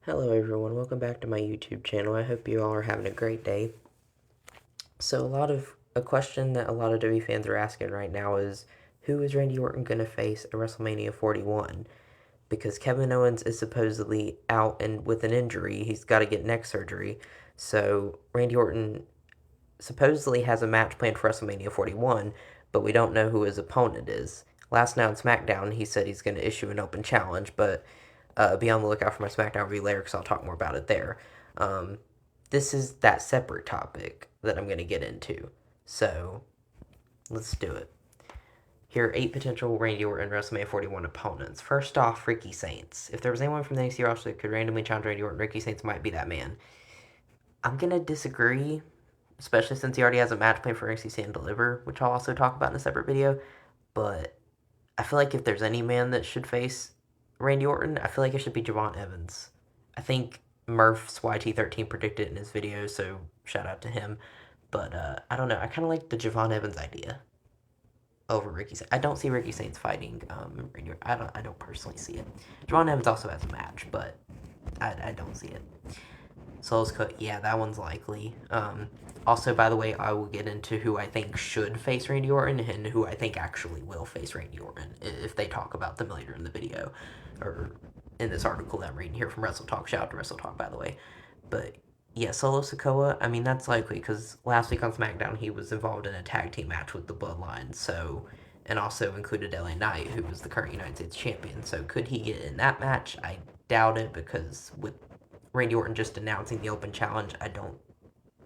Hello everyone, welcome back to my YouTube channel. I hope you all are having a great day. So a question that a lot of WWE fans are asking right now is, who is Randy Orton going to face at WrestleMania 41? Because Kevin Owens is supposedly out and with an injury, he's got to get neck surgery. So Randy Orton supposedly has a match planned for WrestleMania 41, but we don't know who his opponent is. Last night on SmackDown, he said he's going to issue an open challenge, but be on the lookout for my SmackDown review later because I'll talk more about it there. This is that separate topic that I'm going to get into. So let's do it. Here are 8 potential Randy Orton WrestleMania 41 opponents. First off, Ricky Saints. If there was anyone from the NXT roster that could randomly challenge Randy Orton, Ricky Saints might be that man. I'm going to disagree, especially since he already has a match plan for NXT Stand Deliver, which I'll also talk about in a separate video. But I feel like if there's any man that should face Randy Orton, I feel like it should be Javon Evans. I think Murph's YT13 predicted it in his video, so shout out to him. But I don't know. I kind of like the Javon Evans idea over Ricky Saints. I don't see Ricky Saints fighting Randy Orton. I don't personally see it. Javon Evans also has a match, but I don't see it. Souls Cook, yeah, that one's likely. Also, by the way, I will get into who I think should face Randy Orton and who I think actually will face Randy Orton if they talk about them later in the video or in this article that I'm reading here from Wrestle Talk. Shout out to Wrestle Talk, by the way. But yeah, Solo Sikoa, I mean, that's likely because last week on SmackDown he was involved in a tag team match with the Bloodline, so, and also included LA Knight, who was the current United States champion. So could he get in that match? I doubt it because with Randy Orton just announcing the open challenge, I don't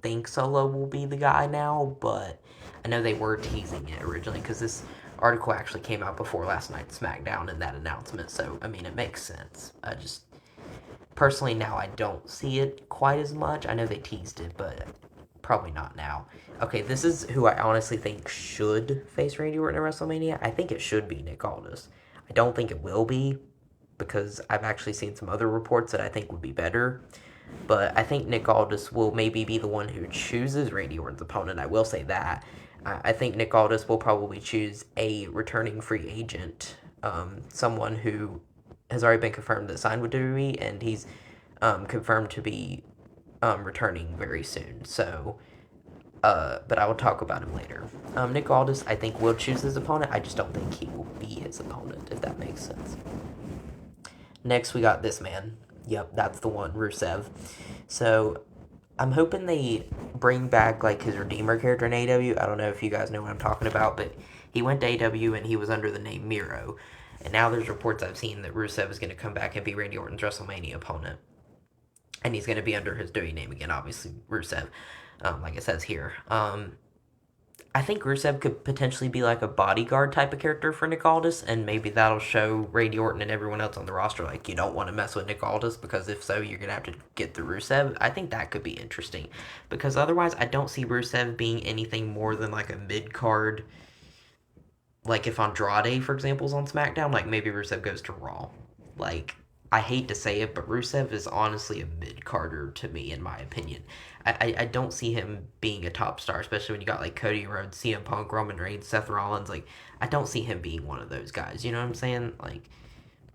think Solo will be the guy now, but I know they were teasing it originally because this article actually came out before last night's SmackDown and that announcement, so I mean, it makes sense. I just personally now I don't see it quite as much. I know they teased it, but probably not now. Okay, this is who I honestly think should face Randy Orton at WrestleMania. I think it should be Nick Aldis. I don't think it will be because I've actually seen some other reports that I think would be better. But I think Nick Aldis will maybe be the one who chooses Randy Orton's opponent. I will say that. I think Nick Aldis will probably choose a returning free agent, someone who has already been confirmed that signed with WWE, and he's confirmed to be returning very soon. So, but I will talk about him later. Nick Aldis, I think, will choose his opponent. I just don't think he will be his opponent, if that makes sense. Next, we got this man. Yep, that's the one, Rusev. So, I'm hoping they bring back, like, his Redeemer character in AEW. I don't know if you guys know what I'm talking about, but he went to AEW and he was under the name Miro. And now there's reports I've seen that Rusev is going to come back and be Randy Orton's WrestleMania opponent. And he's going to be under his WWE name again, obviously, Rusev, like it says here. I think Rusev could potentially be like a bodyguard type of character for Nick Aldis, and maybe that'll show Randy Orton and everyone else on the roster, like, you don't want to mess with Nick Aldis, because if so, you're going to have to get through Rusev. I think that could be interesting, because otherwise, I don't see Rusev being anything more than, like, a mid-card, like, if Andrade, for example, is on SmackDown, like, maybe Rusev goes to Raw. Like, I hate to say it, but Rusev is honestly a mid-carder to me, in my opinion. I don't see him being a top star, especially when you got like Cody Rhodes, CM Punk, Roman Reigns, Seth Rollins. Like, I don't see him being one of those guys. You know what I'm saying? Like,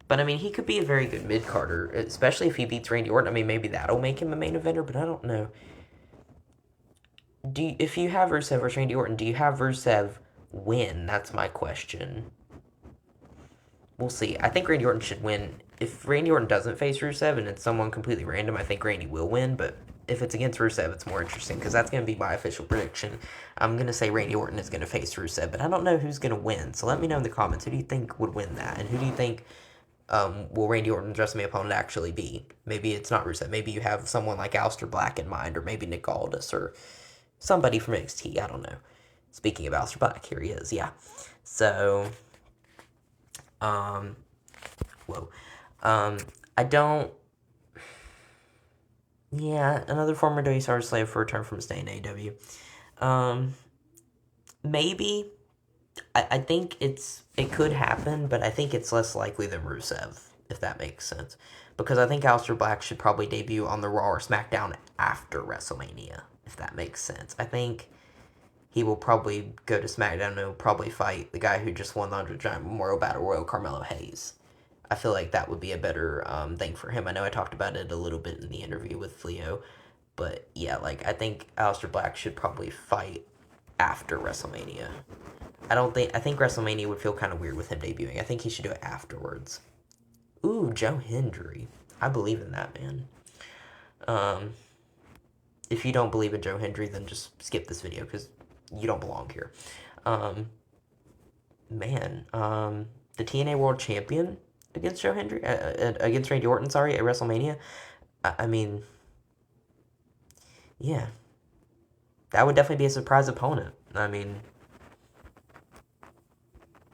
but I mean, he could be a very good mid-carder, especially if he beats Randy Orton. I mean, maybe that'll make him a main eventer, but I don't know. If you have Rusev versus Randy Orton, do you have Rusev win? That's my question. We'll see. I think Randy Orton should win. If Randy Orton doesn't face Rusev and it's someone completely random, I think Randy will win, but if it's against Rusev, it's more interesting because that's going to be my official prediction. I'm going to say Randy Orton is going to face Rusev, but I don't know who's going to win. So let me know in the comments, who do you think would win that? And who do you think will Randy Orton's WrestleMania opponent actually be? Maybe it's not Rusev. Maybe you have someone like Aleister Black in mind, or maybe Nick Aldis, or somebody from NXT. I don't know. Speaking of Aleister Black, here he is. Yeah. So, whoa. I don't. Yeah, another former WWE star slave for return from staying in AEW. Maybe. I think it could happen, but I think it's less likely than Rusev, if that makes sense. Because I think Aleister Black should probably debut on the Raw or SmackDown after WrestleMania, if that makes sense. I think he will probably go to SmackDown and he'll probably fight the guy who just won the 100 Giant Memorial Battle Royal, Carmelo Hayes. I feel like that would be a better thing for him. I know I talked about it a little bit in the interview with Leo, but yeah, like I think Aleister Black should probably fight after WrestleMania. I think WrestleMania would feel kind of weird with him debuting. I think he should do it afterwards. Ooh, Joe Hendry. I believe in that, man. Um, if you don't believe in Joe Hendry, then just skip this video because you don't belong here. Um, the TNA World Champion against Joe Hendry, against Randy Orton, sorry, at WrestleMania. I mean, yeah, that would definitely be a surprise opponent. I mean,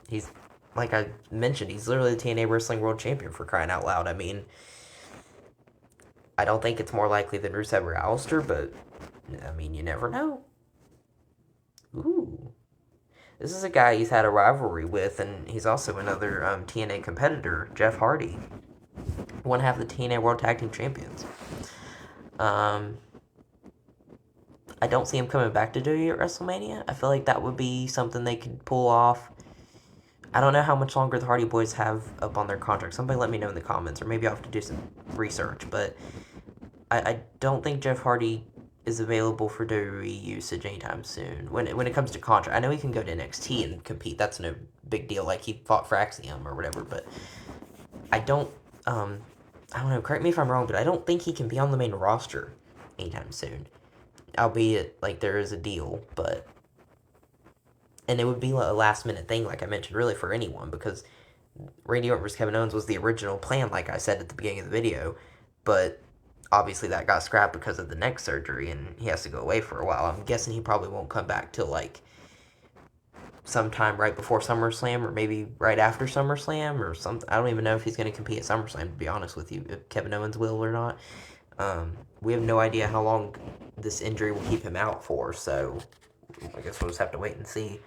he's, like I mentioned, he's literally the TNA Wrestling World Champion, for crying out loud. I mean, I don't think it's more likely than Rusev or Aleister, but I mean, you never know. Ooh. This is a guy he's had a rivalry with, and he's also another TNA competitor, Jeff Hardy. One half of the TNA World Tag Team Champions. I don't see him coming back to WWE at WrestleMania. I feel like that would be something they could pull off. I don't know how much longer the Hardy Boys have up on their contract. Somebody let me know in the comments, or maybe I'll have to do some research. But I don't think Jeff Hardy is available for WWE usage anytime soon. When it comes to contract, I know he can go to NXT and compete. That's no big deal. Like he fought for Axiom or whatever. But I don't. I don't know. Correct me if I'm wrong, but I don't think he can be on the main roster anytime soon. Albeit, like there is a deal, but and it would be a last minute thing, like I mentioned, really for anyone because Randy Orton vs. Kevin Owens was the original plan, like I said at the beginning of the video, but obviously that got scrapped because of the neck surgery and he has to go away for a while. I'm guessing he probably won't come back till like sometime right before SummerSlam or maybe right after SummerSlam or something. I don't even know if he's going to compete at SummerSlam, to be honest with you, if Kevin Owens will or not. We have no idea how long this injury will keep him out for, so I guess we'll just have to wait and see.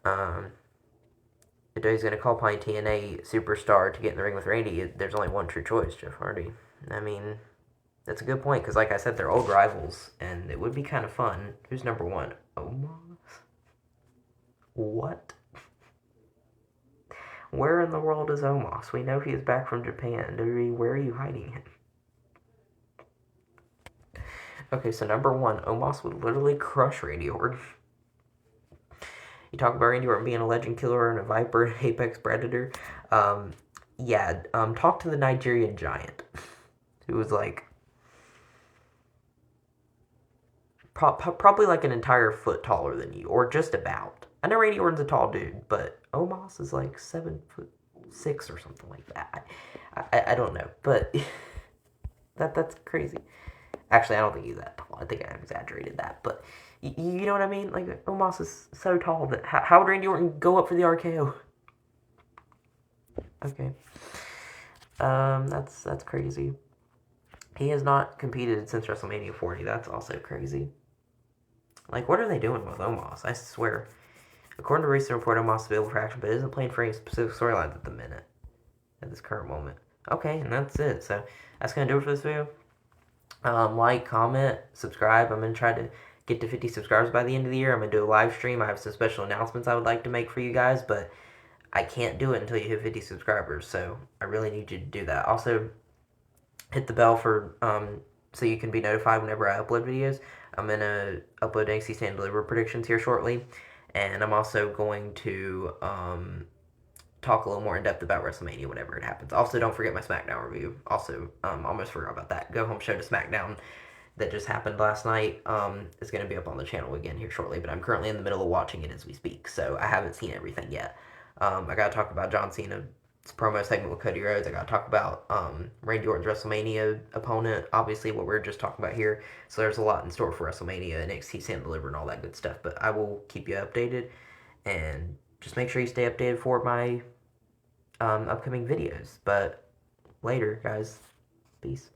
If he's going to call upon TNA superstar to get in the ring with Randy, there's only one true choice, Jeff Hardy. I mean, that's a good point, because like I said, they're old rivals, and it would be kind of fun. Who's number one? Omos? What? Where in the world is Omos? We know he is back from Japan. Where are you hiding him? Okay, so number one, Omos would literally crush Randy Orton. You talk about Randy Orton being a legend killer and a viper and apex predator. Talk to the Nigerian giant, who was like probably like an entire foot taller than you, or just about. I know Randy Orton's a tall dude, but Omos is like 7'6" or something like that. I don't know, but that's crazy. Actually, I don't think he's that tall. I think I exaggerated that, but you know what I mean? Like, Omos is so tall that how would Randy Orton go up for the RKO? Okay. That's crazy. He has not competed since WrestleMania 40. That's also crazy. Like, what are they doing with Omos? I swear. According to a recent report, Omos is available for action, but isn't playing for any specific storylines at the minute. At this current moment. Okay, and that's it. So, that's going to do it for this video. Like, comment, subscribe. I'm going to try to get to 50 subscribers by the end of the year. I'm going to do a live stream. I have some special announcements I would like to make for you guys, but I can't do it until you hit 50 subscribers, so I really need you to do that. Also, hit the bell for so you can be notified whenever I upload videos. I'm going to upload NXT Stand Deliver predictions here shortly, and I'm also going to talk a little more in depth about WrestleMania whenever it happens. Also, don't forget my SmackDown review. Also, almost forgot about that. Go home show to SmackDown that just happened last night is going to be up on the channel again here shortly, but I'm currently in the middle of watching it as we speak, so I haven't seen everything yet. I got to talk about John Cena's promo segment with Cody Rhodes. I got to talk about Randy Orton's WrestleMania opponent, obviously what we're just talking about here. So there's a lot in store for WrestleMania, NXT Stand Deliver, and all that good stuff. But I will keep you updated, and just make sure you stay updated for my upcoming videos. But later, guys. Peace.